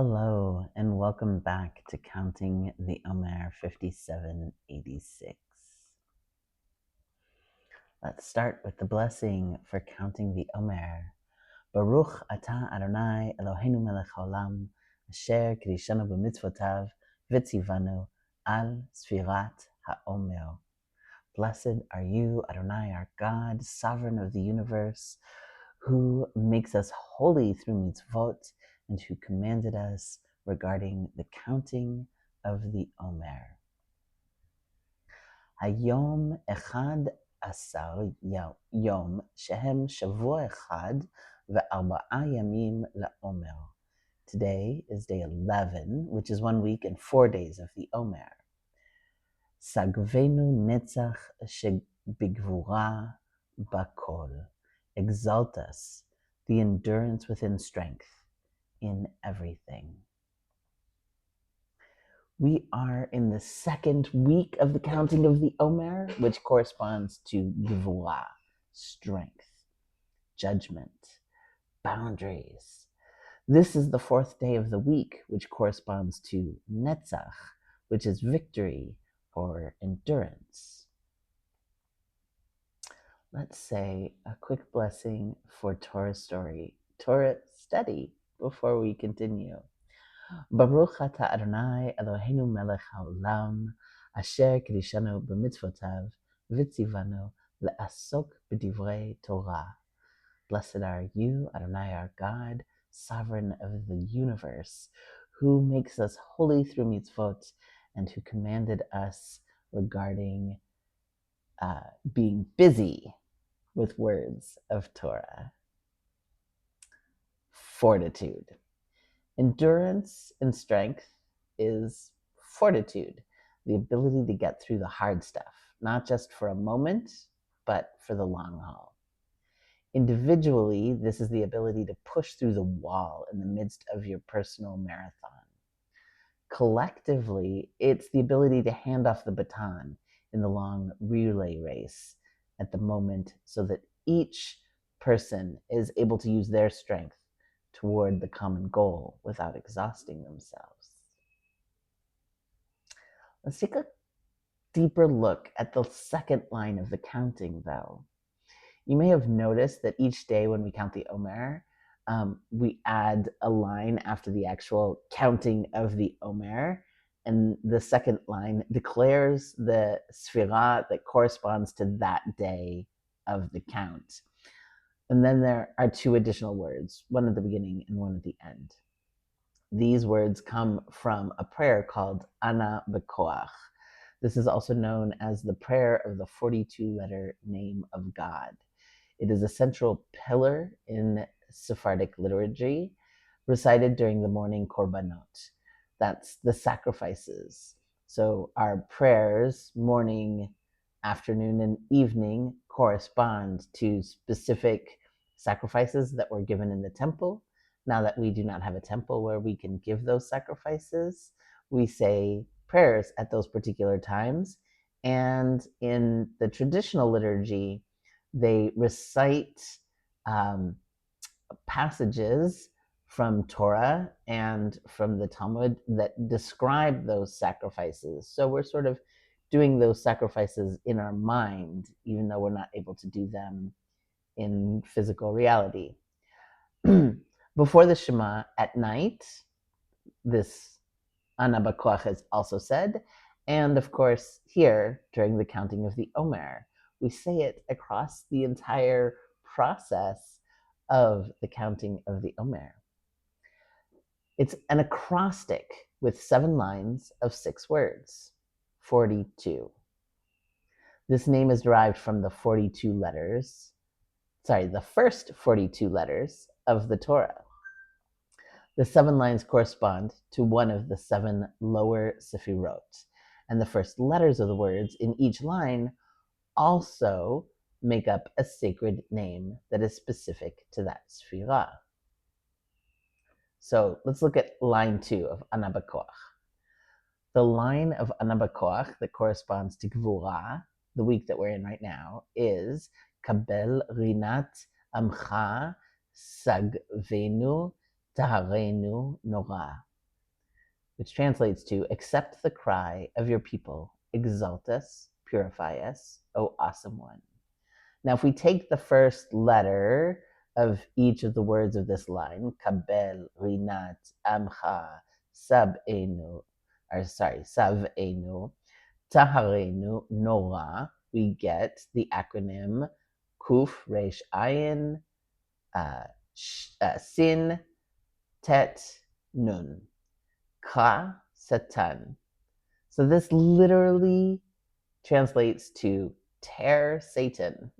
Hello, and welcome back to Counting the Omer 5786. Let's start with the blessing for counting the Omer. Baruch atah Adonai Eloheinu melech haolam, asher kiddushanu b'mitzvotav, v'tzivanu al sfirat ha'omer. Blessed are you, Adonai, our God, sovereign of the universe, who makes us holy through mitzvot, and who commanded us regarding the counting of the Omer. Hayom echad asar yom shehem shavua echad ve'arba'a yamim la'omer. Today is day 11, which is 1 week and 4 days of the Omer. Sagvenu netzach shebigvura bakol. Exalt us, the endurance within strength, in everything. We are in the second week of the counting of the Omer, which corresponds to Gvura, strength, judgment, boundaries. This is the fourth day of the week, which corresponds to Netzach, which is victory or endurance. Let's say a quick blessing for Torah study before we continue. Baruch atah Adonai Eloheinu melech haolam, asher kiddushanu b'mitzvotav, v'tzivanu le'asok b'divrei Torah. Blessed are you, Adonai our God, sovereign of the universe, who makes us holy through mitzvot, and who commanded us regarding being busy with words of Torah. Fortitude. Endurance and strength is fortitude, the ability to get through the hard stuff, not just for a moment, but for the long haul. Individually, this is the ability to push through the wall in the midst of your personal marathon. Collectively, it's the ability to hand off the baton in the long relay race at the moment so that each person is able to use their strength toward the common goal without exhausting themselves. Let's take a deeper look at the second line of the counting, though. You may have noticed that each day when we count the Omer, we add a line after the actual counting of the Omer, and the second line declares the sefirot that corresponds to that day of the count. And then there are two additional words, one at the beginning and one at the end. These words come from a prayer called Ana B'Koach. This is also known as the prayer of the 42-letter name of God. It is a central pillar in Sephardic liturgy, recited during the morning korbanot. That's the sacrifices. So our prayers, morning, afternoon, and evening, correspond to specific sacrifices that were given in the temple. Now that we do not have a temple where we can give those sacrifices, we say prayers at those particular times. And in the traditional liturgy, they recite passages from Torah and from the Talmud that describe those sacrifices. So we're sort of doing those sacrifices in our mind, even though we're not able to do them in physical reality. Before the Shema at night, this Ana B'Koach is also said, and of course here during the counting of the Omer. We say it across the entire process of the counting of the Omer. It's an acrostic with 7 lines of 6 words, 42. This name is derived from the first 42 letters of the Torah. The 7 lines correspond to one of the 7 lower sefirot, and the first letters of the words in each line also make up a sacred name that is specific to that sefirah. So let's look at line 2 of Ana B'Koach. The line of Ana B'Koach that corresponds to Gvura, the week that we're in right now, is Kabel Rinat Amcha Sagvenu Taharenu Nora. which translates to accept the cry of your people, exalt us, purify us, O awesome one. Now, if we take the first letter of each of the words of this line, kabel, rinat, amcha, sab'enu, sav'enu, taharenu, nora, we get the acronym Kuf, Resh, Ayin, Sin, Tet, Nun, Ka, Satan. So this literally translates to tear Satan.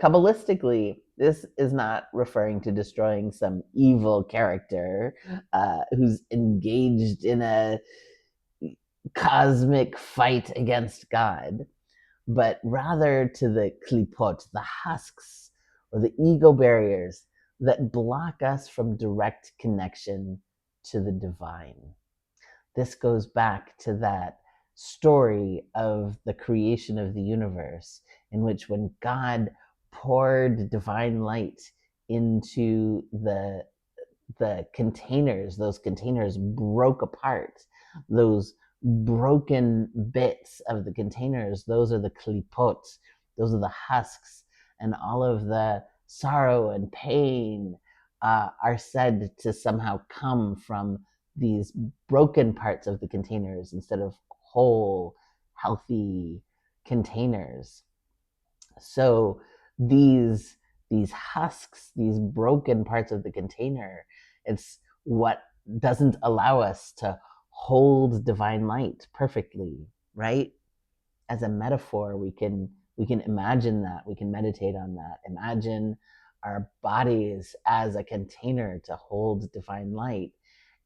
Kabbalistically, this is not referring to destroying some evil character who's engaged in a cosmic fight against God, but rather to the klipot, the husks, or the ego barriers that block us from direct connection to the divine. This goes back to that story of the creation of the universe, in which when God poured divine light into the containers, those containers broke apart. Those broken bits of the containers, those are the klipot, those are the husks, and all of the sorrow and pain are said to somehow come from these broken parts of the containers instead of whole, healthy containers. So these husks, these broken parts of the container, it's what doesn't allow us to hold divine light perfectly, right? As a metaphor, we can imagine that, we can meditate on that. Imagine our bodies as a container to hold divine light,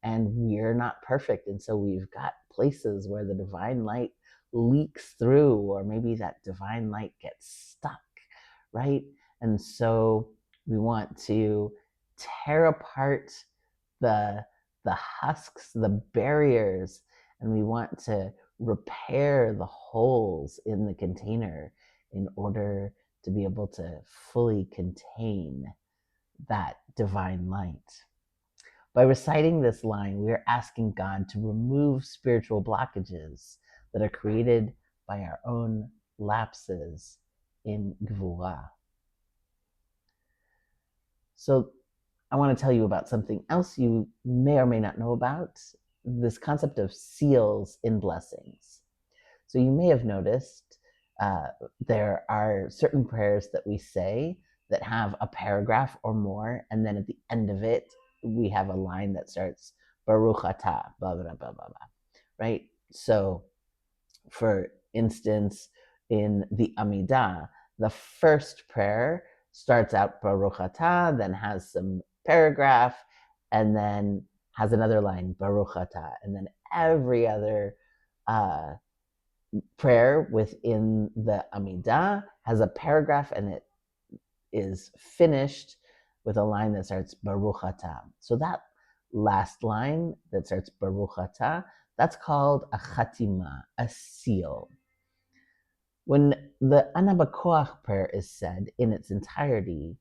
and we're not perfect, and so we've got places where the divine light leaks through, or maybe that divine light gets stuck, right? And so we want to tear apart the husks, the barriers, and we want to repair the holes in the container in order to be able to fully contain that divine light. By reciting this line, we are asking God to remove spiritual blockages that are created by our own lapses in Gvura. So I want to tell you about something else you may or may not know about, this concept of seals in blessings. So you may have noticed there are certain prayers that we say that have a paragraph or more, and then at the end of it, we have a line that starts Baruch Atah, blah, blah, blah, blah, blah, right? So, for instance, in the Amidah, the first prayer starts out Baruch Atah, then has some paragraph, and then has another line, Baruch Atah, and then every other prayer within the Amidah has a paragraph, and it is finished with a line that starts Baruch Atah. So that last line that starts Baruch Atah, that's called a chatima, a seal. When the Ana B'Koach prayer is said in its entirety,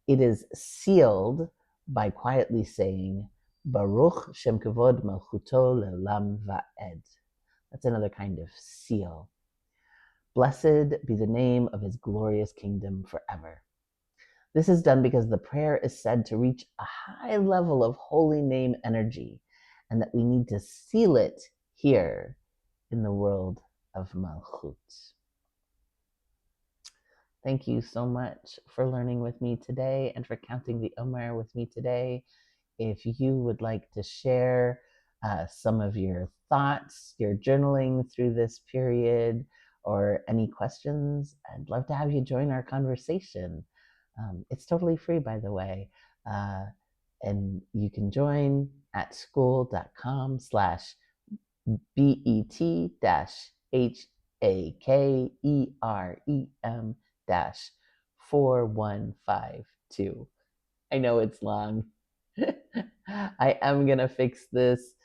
it is sealed by quietly saying Baruch Shem Kavod Malchuto Le'olam Va'ed. That's another kind of seal. Blessed be the name of his glorious kingdom forever. This is done because the prayer is said to reach a high level of holy name energy, and that we need to seal it here in the world of Malchut. Thank you so much for learning with me today and for counting the Omer with me today. If you would like to share some of your thoughts, your journaling through this period, or any questions, I'd love to have you join our conversation. It's totally free, by the way. And you can join at school.com/bet-hakerem-4152. I know it's long. I am going to fix this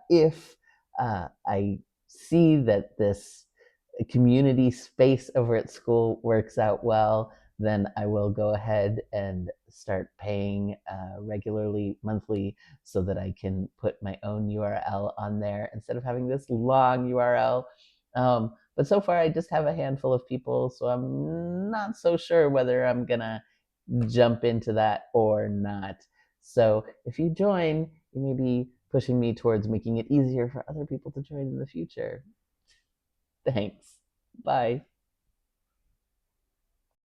if I see that this community space over at school works out well. then I will go ahead and start paying regularly, monthly, so that I can put my own URL on there instead of having this long URL. But so far, I just have a handful of people, so I'm not so sure whether I'm gonna jump into that or not. So if you join, you may be pushing me towards making it easier for other people to join in the future. Thanks. Bye.